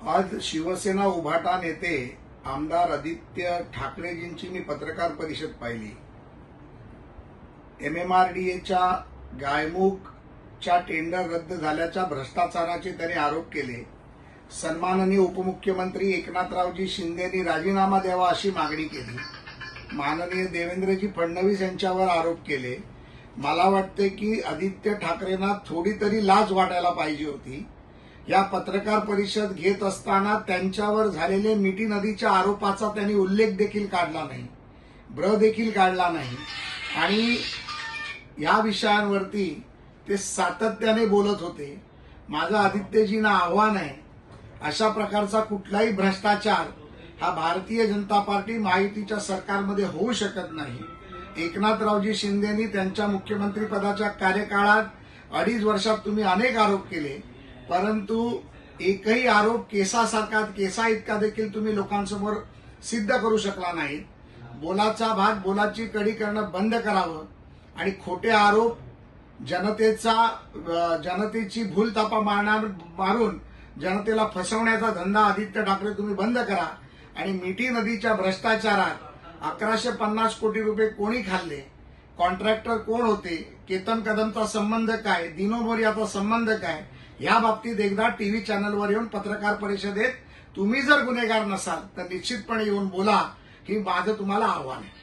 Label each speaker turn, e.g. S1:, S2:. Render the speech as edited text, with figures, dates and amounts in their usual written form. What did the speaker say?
S1: आज शिवसेना उभाटा नेते आमदार आदित्य ठाकरेजींची मी पत्रकार परिषद पाहिली। एमएमआरडीएच्या गायमुखच्या टेंडर रद्द झाल्याच्या भ्रष्टाचाराचे त्यांनी आरोप केले। सन्माननीय उपमुख्यमंत्री एकनाथरावजी शिंदेनी राजीनामा द्यावा अशी मागणी केली। माननीय देवेंद्रजी फडणवीस यांच्यावर आरोप केले। मला वाटते की आदित्य ठाकरेंना थोडी तरी लाज वाटायला पाहिजे होती। या पत्रकार परिषद घेत असताना त्यांच्यावर झालेले मिठी नदीच्या आरोपाचा त्यांनी उल्लेख देखील काढला नाही, देखील काढला नाही आणि या विषयांवरती ते सातत्याने बोलत होते। माझं आदित्यजींना आव्हान आहे, अशा प्रकारचा कुठलाही भ्रष्टाचार हा भारतीय जनता पार्टी महायुतीच्या सरकारमध्ये होऊ शकत नाही। एकनाथरावजी शिंदेनी त्यांच्या मुख्यमंत्री पदाच्या कार्यकाळात 2.5 वर्षात तुम्ही अनेक आरोप केले, परंतु एकही आरोप केसा इतका देखील तुम्ही लोकांसमोर सिद्ध करू शकला नाही। बोलाचा भाग बोलाची कडी करणं बंद करावं आणि खोटे आरोप जनतेची भूलथापा मारून जनतेला फसवण्याचा धंदा आदित्य ठाकरे तुम्ही बंद करा आणि मिठी नदीच्या भ्रष्टाचारात 1150 कोटी रुपये कोणी खाल्ले, कॉन्ट्रॅक्टर कोण होते, केतन कदमचा संबंध काय, दिनो मोरियाचा संबंध काय, या बाबतीत एकदा टीव्ही चॅनलवर येऊन पत्रकार परिषदेत तुम्ही जर गुन्हेगार नसाल तर निश्चितपणे येऊन बोला, ही माझं तुम्हाला आव्हान आहे।